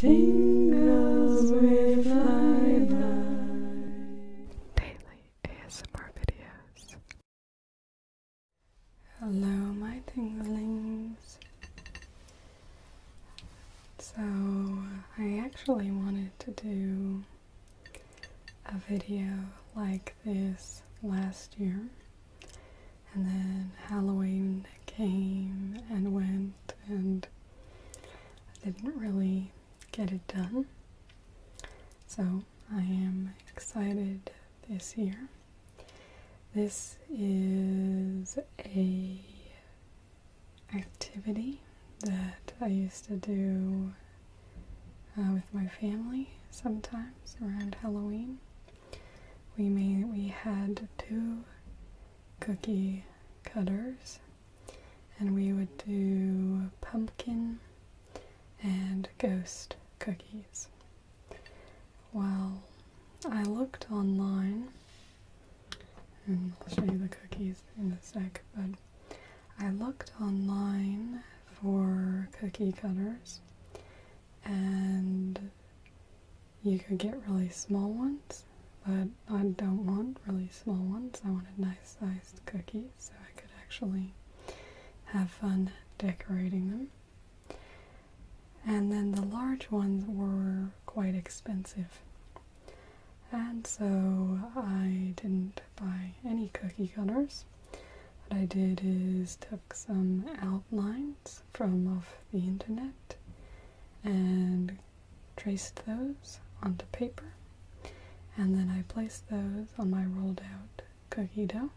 Tingles with flyby. Daily ASMR videos. Hello, my tinglings. So, I actually wanted to do a video like this last year, and then Halloween came and went, and I didn't really get it done. So I am excited this year. This is a activity that I used to do with my family sometimes around Halloween. We had 2 cookie cutters, and we would do pumpkin and ghost cookies. Well, I looked online, and I'll show you the cookies in a sec, but I looked online for cookie cutters, and you could get really small ones, but I don't want really small ones. I wanted nice sized cookies so I could actually have fun decorating them. And then the large ones were quite expensive, and so I didn't buy any cookie cutters. What I did is took some outlines from off the internet and traced those onto paper, and then I placed those on my rolled out cookie dough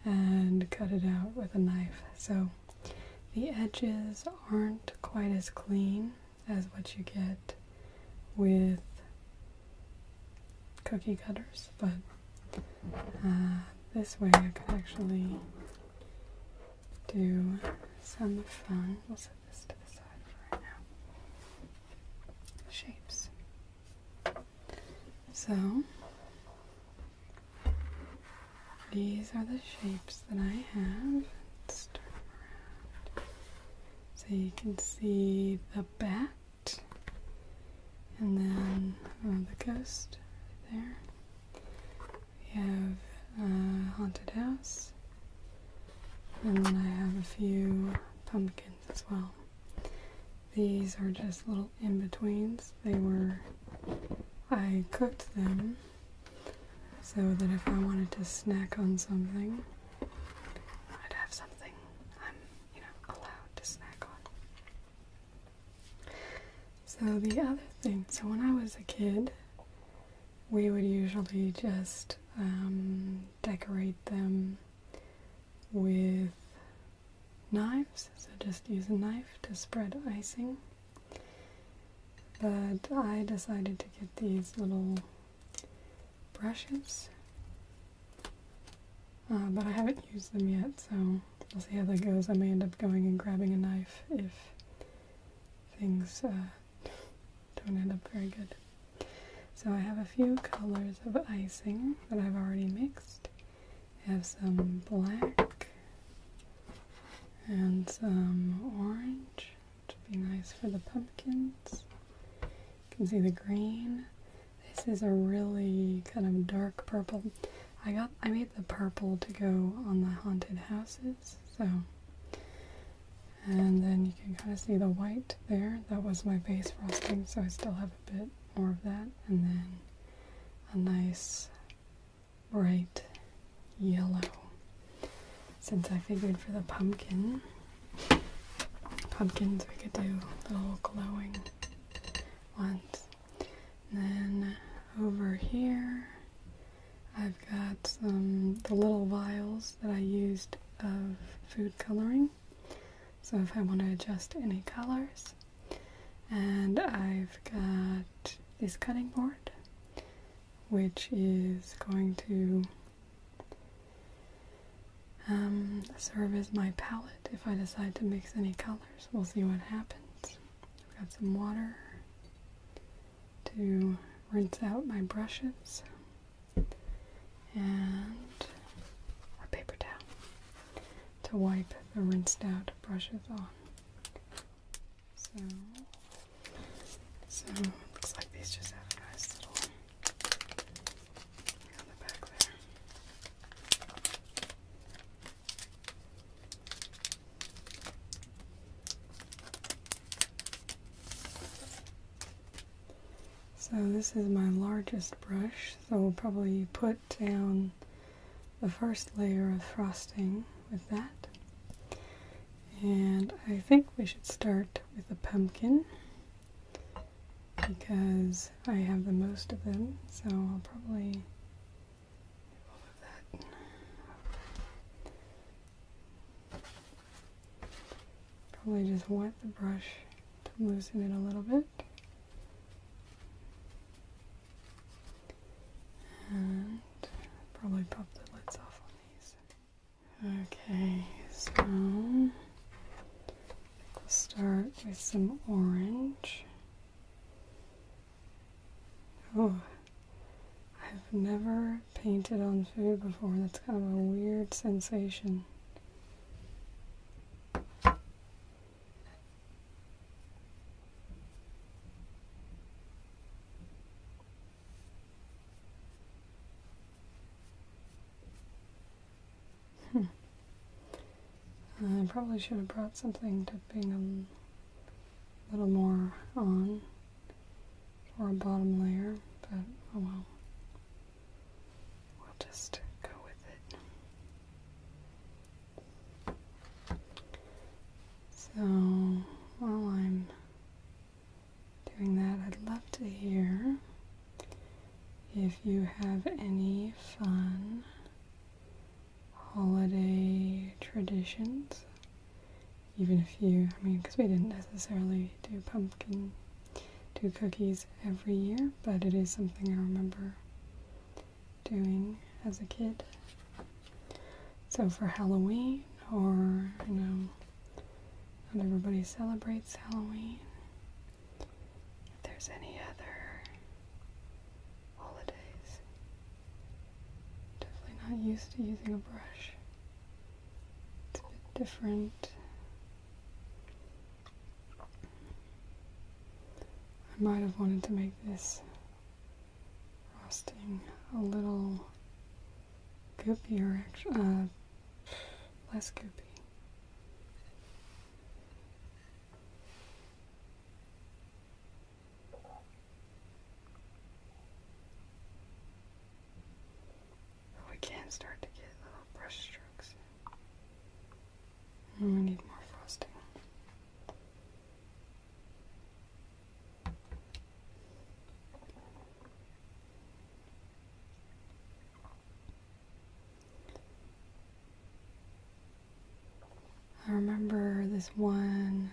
and cut it out with a knife. So the edges aren't quite as clean as what you get with cookie cutters, but this way I could actually do some fun. We'll set this to the side for right now. Shapes. So these are the shapes that I have. Let's turn them around so you can see the bat, and then the ghost right there. We have a haunted house, and then I have a few pumpkins as well. These are just little in-betweens. I cooked them so that if I wanted to snack on something, I'd have something I'm, allowed to snack on. So the other thing, so when I was a kid, we would usually just decorate them with knives, so just use a knife to spread icing. But I decided to get these little brushes, but I haven't used them yet, so we'll see how that goes. I may end up going and grabbing a knife if things don't end up very good. So I have a few colors of icing that I've already mixed. I have some black and some orange, which would be nice for the pumpkins. You can see the green. This is a really kind of dark purple. I made the purple to go on the haunted houses, so. And then you can kind of see the white there. That was my base frosting, so I still have a bit more of that. And then a nice bright yellow. Since I figured for the pumpkins we could do little glowing ones. And then over here I've got the little vials that I used of food coloring, so if I want to adjust any colors. And I've got this cutting board, which is going to serve as my palette if I decide to mix any colors. We'll see what happens. I've got some water to rinse out my brushes, and a paper towel to wipe the rinsed out brushes on. So So it looks like these just have a nice little on the back there. So this is my largest brush, so we'll probably put down the first layer of frosting with that. And I think we should start with a pumpkin because I have the most of them, so I'll probably do all of that. Probably just wet the brush to loosen it a little bit. And probably pop the lids off on these. Okay, so we'll start with some orange. Oh, I've never painted on food before. That's kind of a weird sensation. I probably should have brought something dipping a little more on for a bottom layer, but oh well. We'll just go with it. So while I'm doing that, I'd love to hear if you have any fun holiday traditions, even if you, because we didn't necessarily do cookies every year, but it is something I remember doing as a kid. So for Halloween, or, not everybody celebrates Halloween, if there's any other holidays. Definitely not used to using a brush. It's a bit different. I might have wanted to make this frosting a little goopier, actually, less goopy. But we can start to get little brush strokes. And we need more frosting. I remember this one,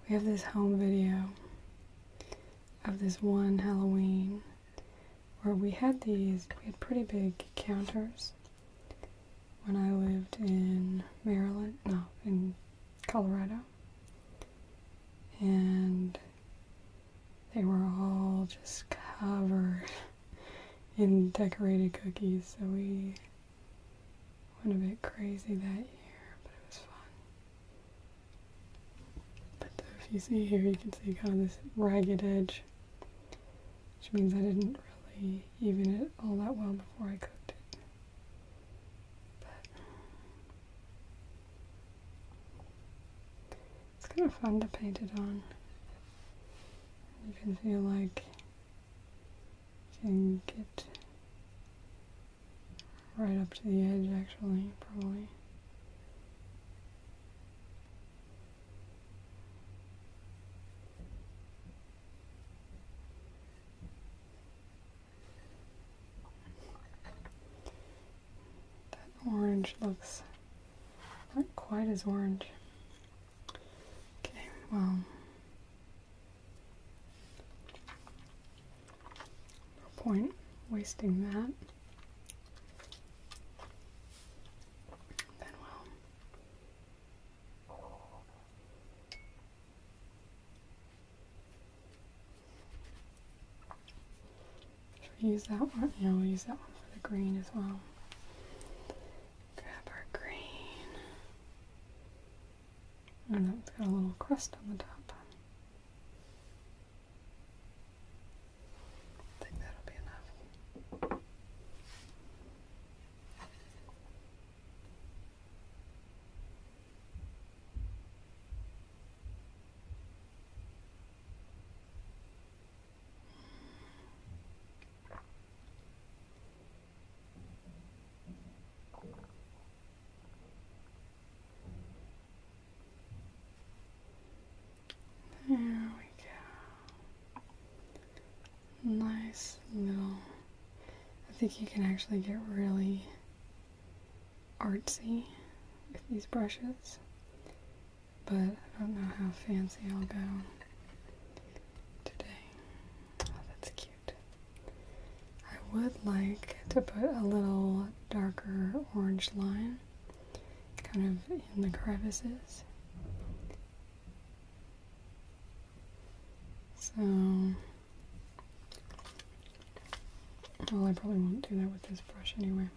we have this home video of this one Halloween where we had pretty big counters when I lived in in Colorado, and they were all just covered in decorated cookies, so we went a bit crazy that year. If you see here, you can see kind of this ragged edge, which means I didn't really even it all that well before I cooked it. But it's kind of fun to paint it on. You can feel like you can get right up to the edge, actually, probably. Orange looks not quite as orange. Okay, well, no point wasting that. Then should we use that one? Yeah, we'll use that one for the green as well. And it's got a little crust on the top. think you can actually get really artsy with these brushes, but I don't know how fancy I'll go today. Oh, that's cute. I would like to put a little darker orange line kind of in the crevices. So, well, I probably won't do that with this brush anyway.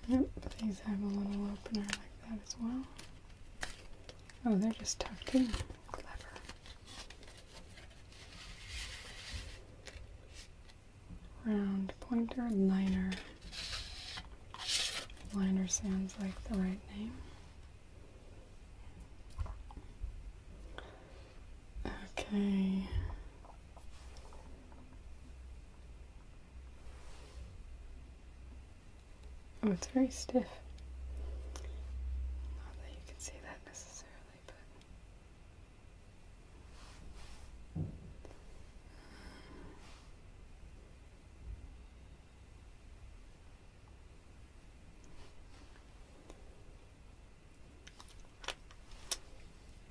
Yep, these have a little opener like that as well. Oh, they're just tucked in. Clever. Round pointer liner. Liner sounds like the right name. Okay. Oh, it's very stiff. Not that you can see that necessarily, but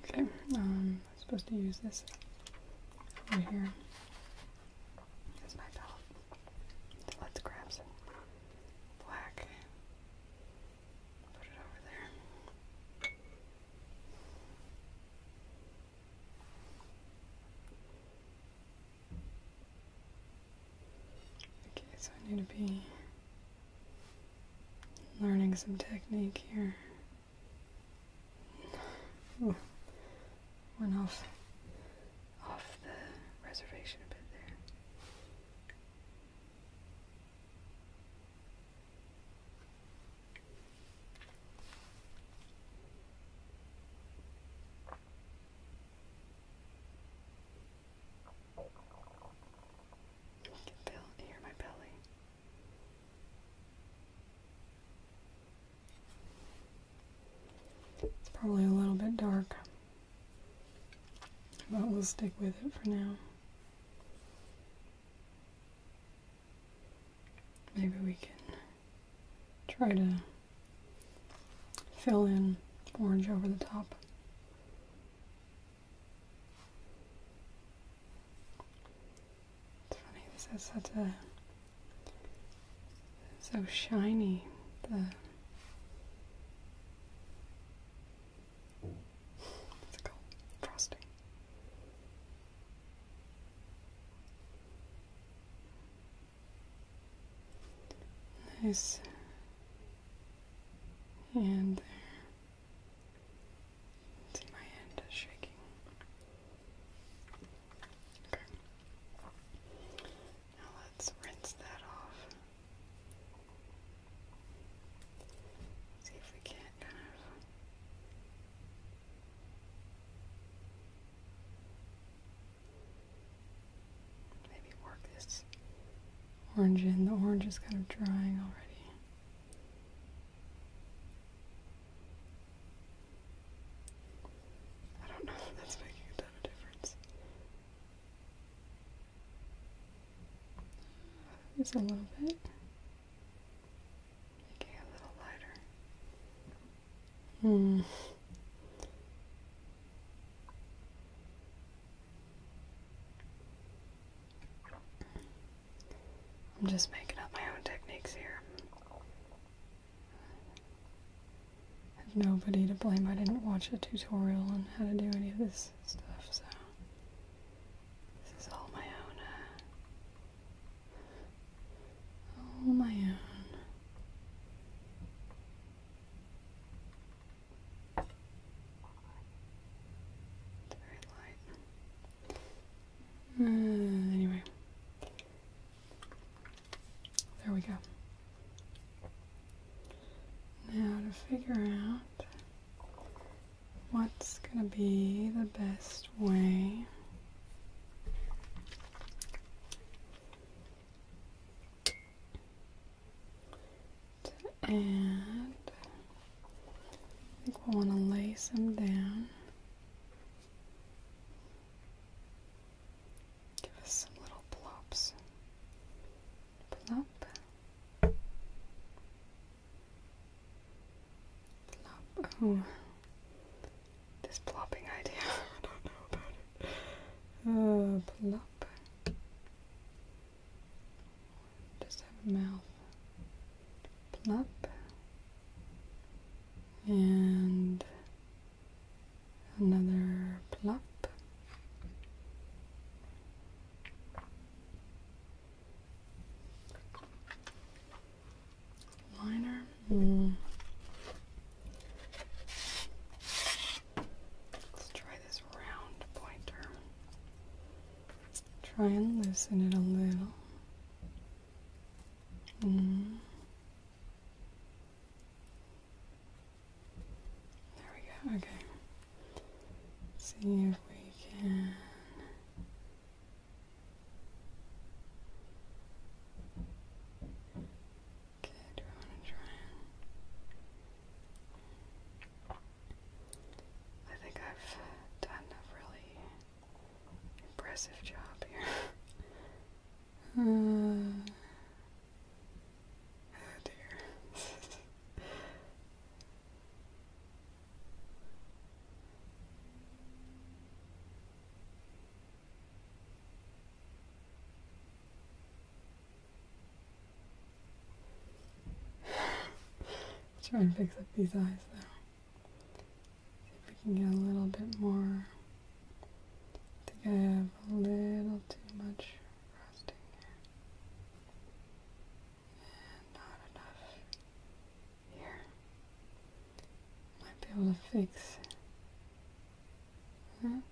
okay. I'm supposed to use this over here as my palette. So let's grab some black. Put it over there. Okay, so I need to be learning some technique here. Ooh, went off the reservation a bit there. I can hear my belly. It's probably a little bit dark, but we'll stick with it for now. Maybe we can try to fill in orange over the top. It's funny, this has such a, so shiny, what's it called? Frosting. Nice. And there. See my hand is shaking. Okay. Now let's rinse that off. See if we can't kind of maybe work this orange in. The orange is kind of drying already. I don't know if that's making a ton of difference. Just a little bit. Making it a little lighter. I'm just making up my own techniques here. I have nobody to blame. I didn't watch a tutorial on how to do any of this stuff, so this is all my own. All my own. It's very light. Anyway. There we go. Now to figure out what's going to be the best way to add, I think we'll want to lay some down. Plop. Just have a mouth. Plop. And another plop. Liner. Let's try this round pointer. Try and loosen it a little. There we go. Okay. See if we can. Okay, do I want to try and... I think I've done a really impressive job here. Oh dear. Try and fix up these eyes though. See if we can get a little bit more. I think I have a little too much frosting here. And not enough here. Might be able to fix that.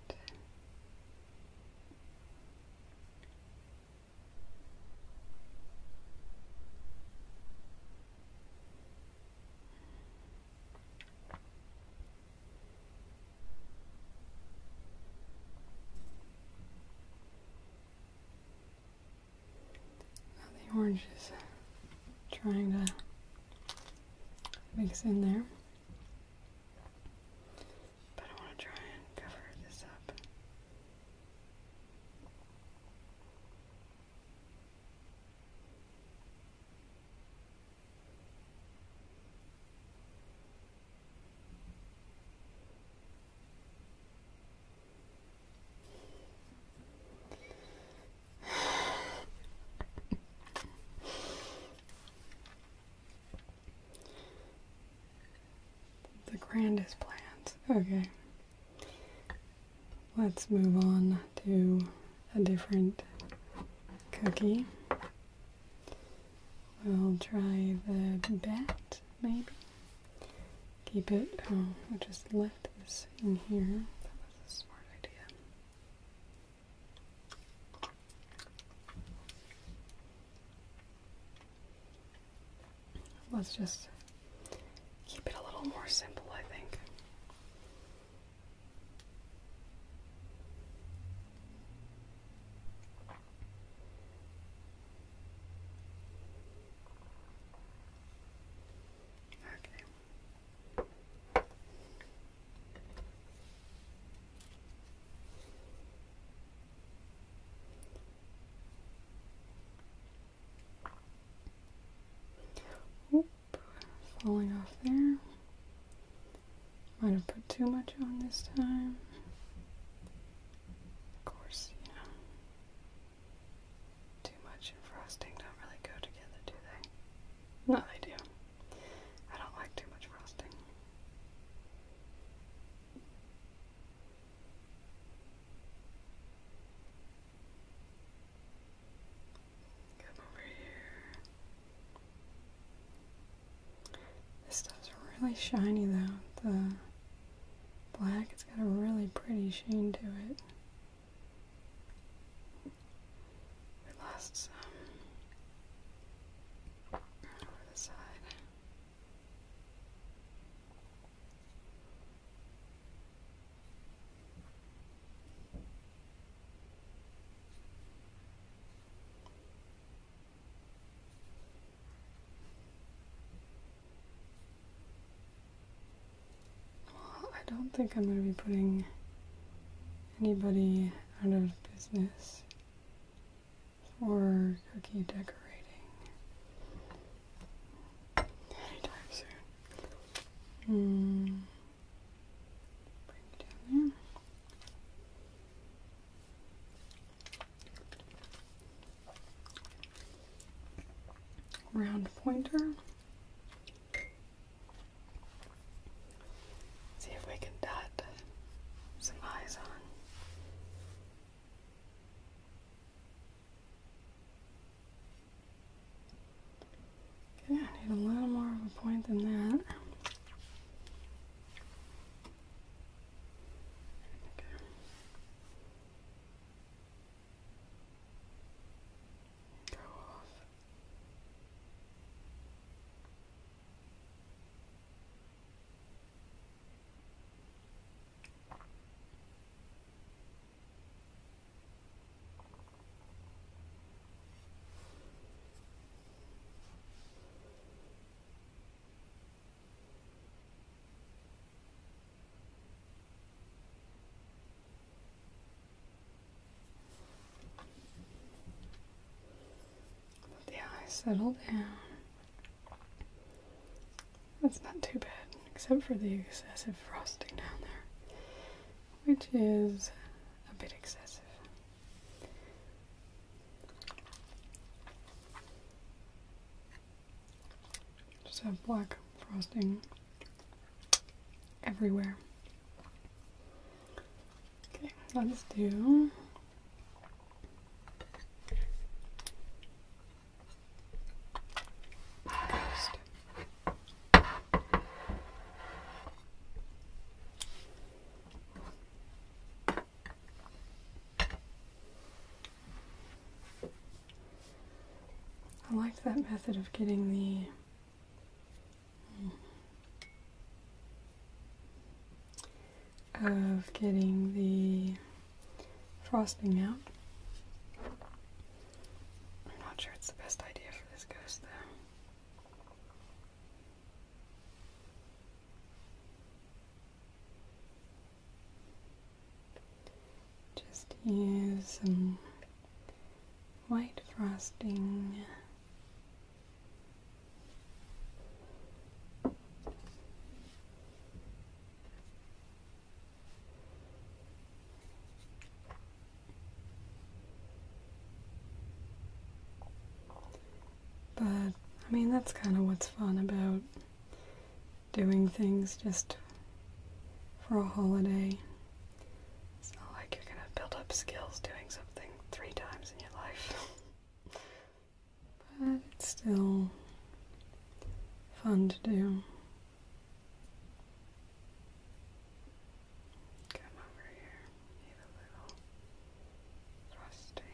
Orange is trying to mix in there, but I want to try and cover this up. Grandest plans. Okay. Let's move on to a different cookie. We'll try the bat, maybe. Keep it, I just left this in here. That was a smart idea. Let's just keep it a little more simple, I think. Okay. Oop, falling off there. Might have put too much on this time. Of course, you know, too much and frosting don't really go together, do they? No, they do. I don't like too much frosting. Come over here. This stuff's really shiny though. The black, it's got a really pretty sheen to it. We lost some over the side. I don't think I'm going to be putting anybody out of business for cookie decorating anytime soon. Bring it down there. pointer. See if we can dot some eyes on. Okay, I need a little more of a point than that. Settle down. That's not too bad, except for the excessive frosting down there, which is a bit excessive. Just have black frosting everywhere. Okay, let's do I like that method of getting the frosting out. I'm not sure it's the best idea for this ghost though. Just use some white frosting. But, I mean, that's kind of what's fun about doing things just for a holiday. It's not like you're going to build up skills doing something 3 times in your life. But it's still fun to do. Come over here, need a little frosting.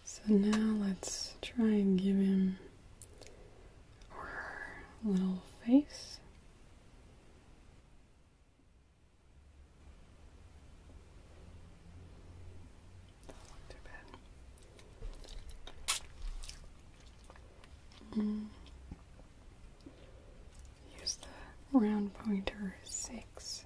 So now let's try and give him our little face. Doesn't look too bad. Use the round pointer 6.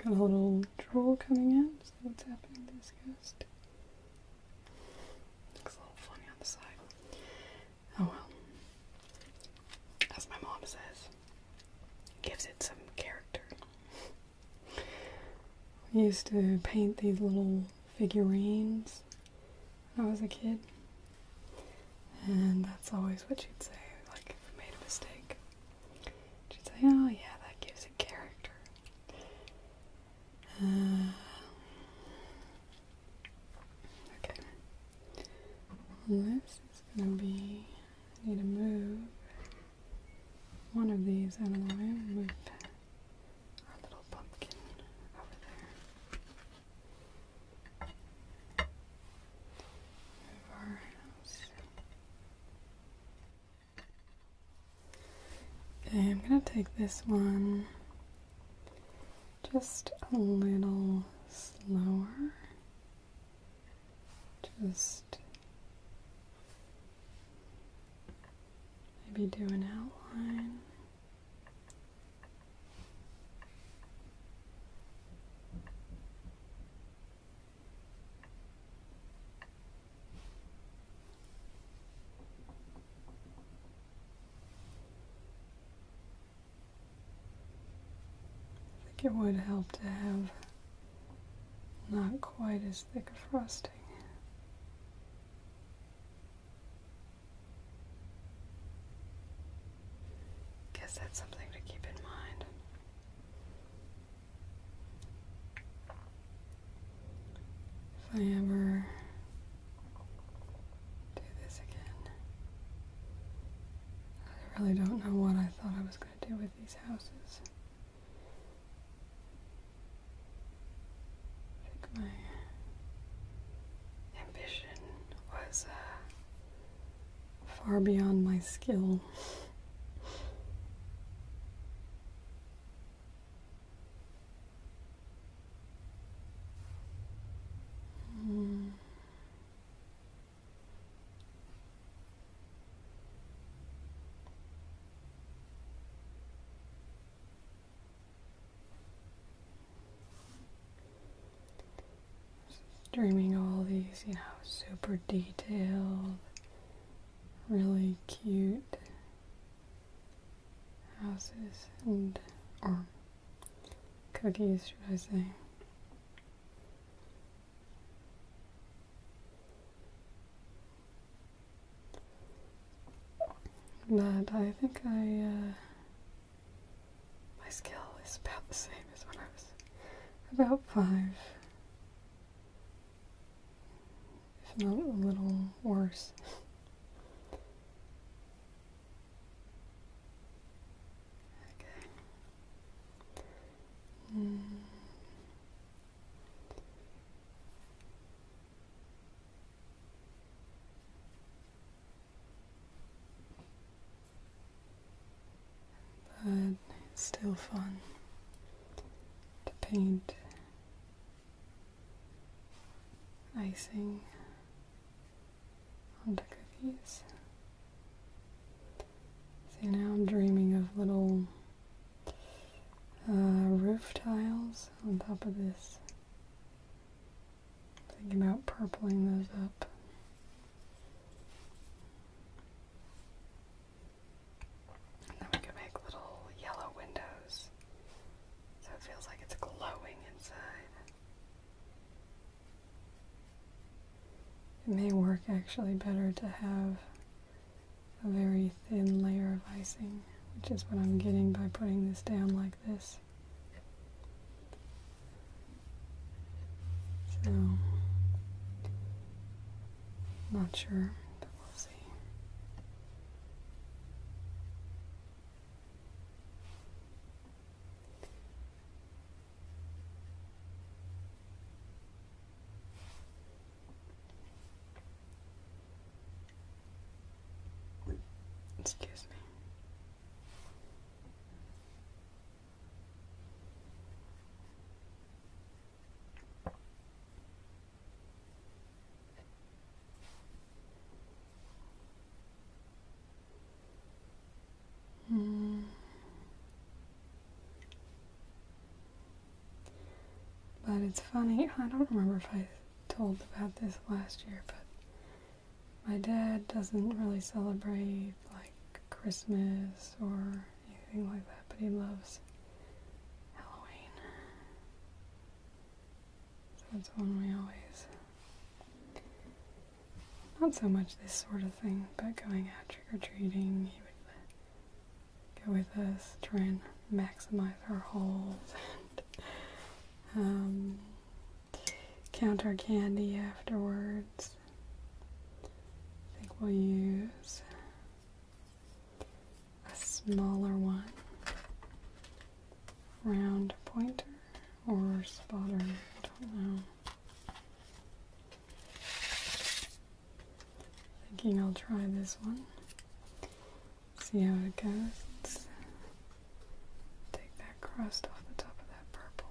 Got a little drool coming out. Is that what's happening to this ghost? Looks a little funny on the side. Oh well. As my mom says, gives it some character. We used to paint these little figurines when I was a kid. And that's always what she'd say, like if we made a mistake. She'd say, oh yeah, that gives it character. Okay. This is move our little pumpkin over there. Move our house. Okay, I'm going to take this one just a little slower. Just maybe do an outline. I think it would help to have not quite as thick a frosting. Guess that's something to keep in mind. If I ever do this again, I really don't know what I thought I was going to do with these houses. I think my ambition was far beyond my skill. Dreaming all these, super detailed, really cute houses or cookies, should I say. But I think my skill is about the same as when I was about 5. If not a little worse. Okay. But it's still fun to paint icing onto cookies. See, now I'm dreaming of little roof tiles on top of this. Thinking about purpling those up. And then we can make little yellow windows so it feels like it's glowing inside. It may work actually better to have a very thin layer of icing, which is what I'm getting by putting this down like this. So, not sure, but we'll see. Excuse me. But it's funny, I don't remember if I told about this last year, but my dad doesn't really celebrate like Christmas or anything like that, but he loves Halloween. So that's one we always, not so much this sort of thing, but going out trick-or-treating, he would go with us, try and maximize our hauls, and count our candy afterwards. I think we'll use a smaller one round pointer or spotter, I don't know. Thinking I'll try this one. See how it goes. Let's take that crust off the top of that purple.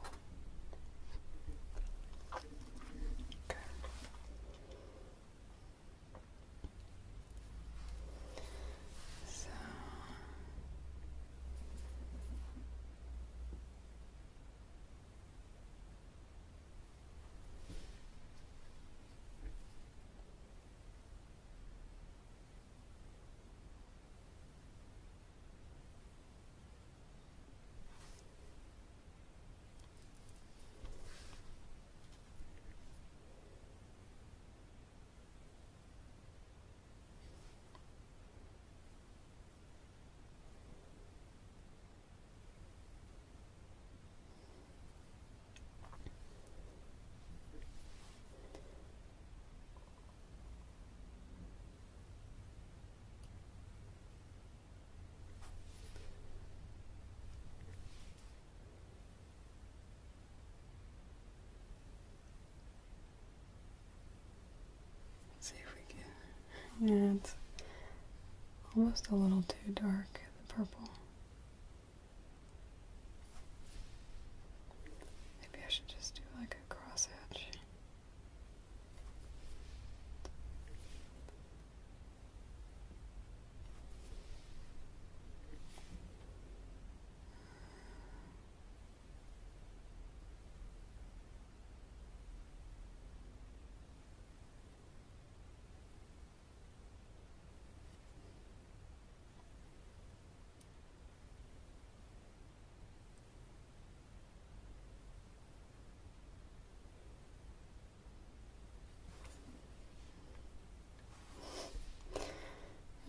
Okay. So see if we can. Yeah, it's almost a little too dark, the purple. Maybe I should just do like a cross hatch.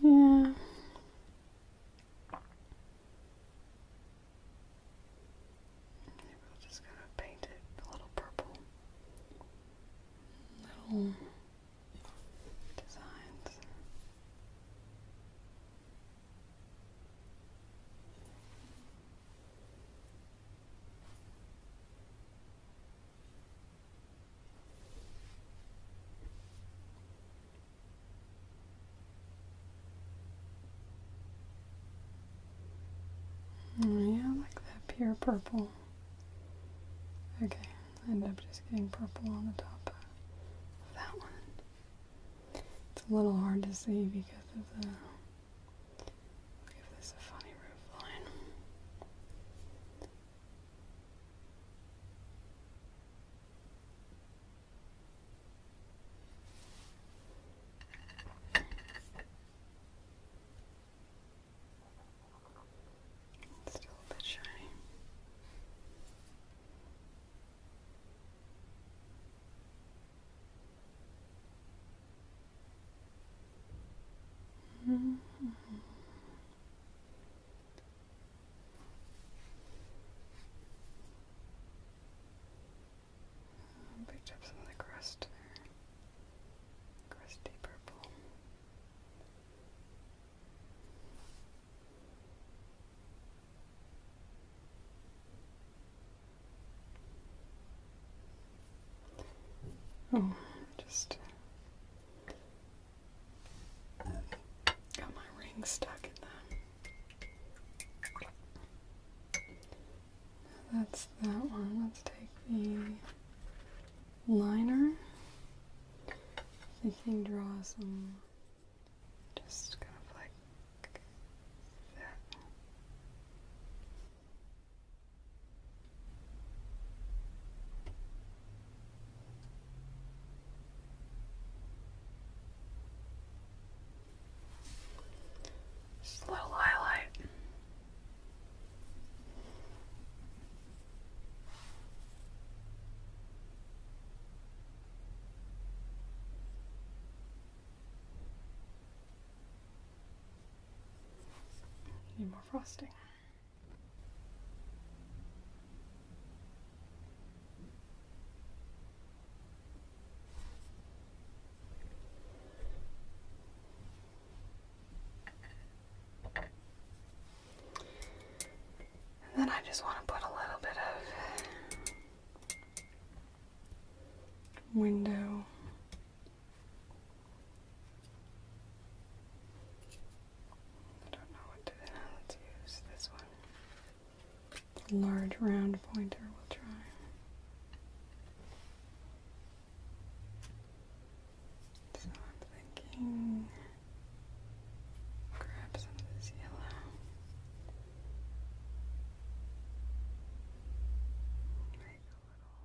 Yeah. Maybe we'll just kind of paint it a little purple. Little designs. Oh, yeah, I like that pure purple. Okay, I end up just getting purple on the top of that one. It's a little hard to see because of the, I'll give this a funny roof line. It's still a bit shiny. Picked up some of the crust there. Crusty purple. Oh, just got my ring stuck in that. That's that one. Let's take the liner. Thinking draw some, just kind of like that. Just a little highlight. Need more frosting. And then I just want to put a little bit window. I don't know what to do. Let's use this one. Large round pointer we'll try. So I'm thinking grab some of this yellow. Make a little.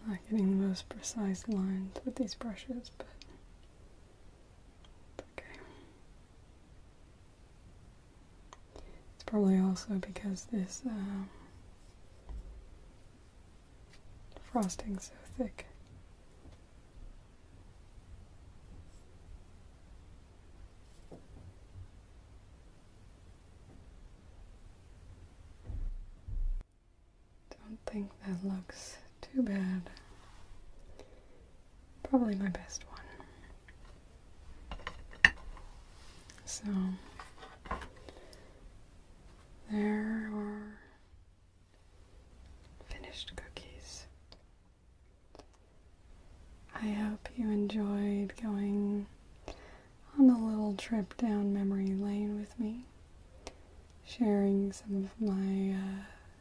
I'm not getting the most precise lines with these brushes, but it's okay. It's probably also because this frosting's so thick. Don't think that looks too bad. Probably my best one. So there are finished cookies. I hope you enjoyed going on a little trip down memory lane with me, sharing some of my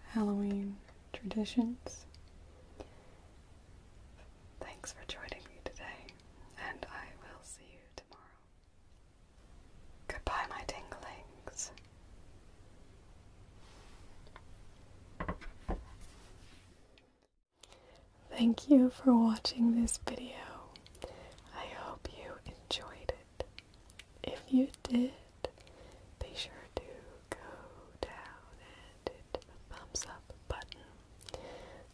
Halloween traditions. Thanks for joining me today, and I will see you tomorrow. Goodbye, my tinglings. Thank you for watching this video. I hope you enjoyed it. If you did, be sure to go down and hit the thumbs up button.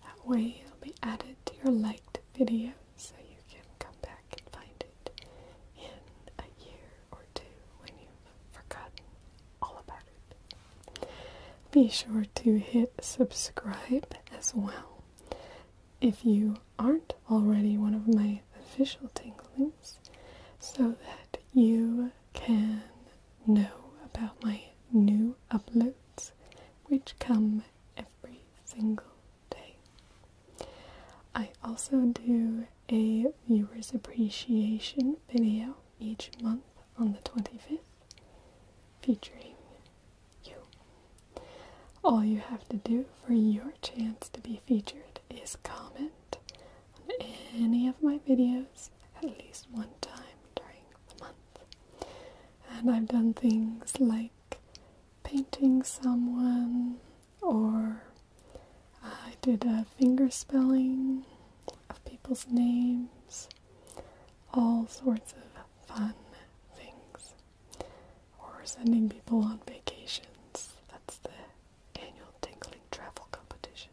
That way it'll be added to your liked videos so you can come back and find it in a year or two when you've forgotten all about it. Be sure to hit subscribe as well if you aren't already one of my official tinglings, so that you can know about my new uploads, which come every single day. I also do a viewers appreciation video each month on the 25th, featuring you. All you have to do for your chance to be featured is comment on any of my videos at least one time during the month. And I've done things like painting someone, or I did a finger spelling of people's names, all sorts of fun things, or sending people on vacations. That's the annual tingling travel competition.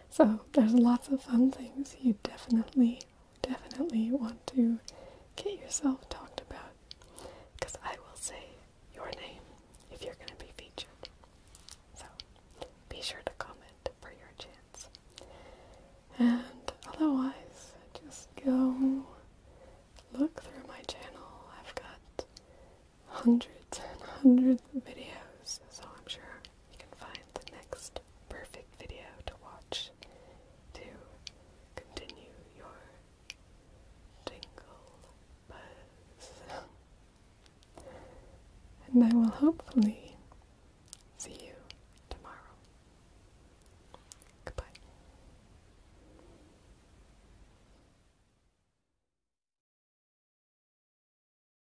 So there's lots of fun things you definitely want to get yourself talked about, because I will say your name if you're going to be featured. So be sure to comment for your chance. And otherwise, just go look through my channel. I've got hundreds and hundreds of videos, so I'm sure you can find the next perfect video to watch to continue your tingle buzz. And I will hopefully see you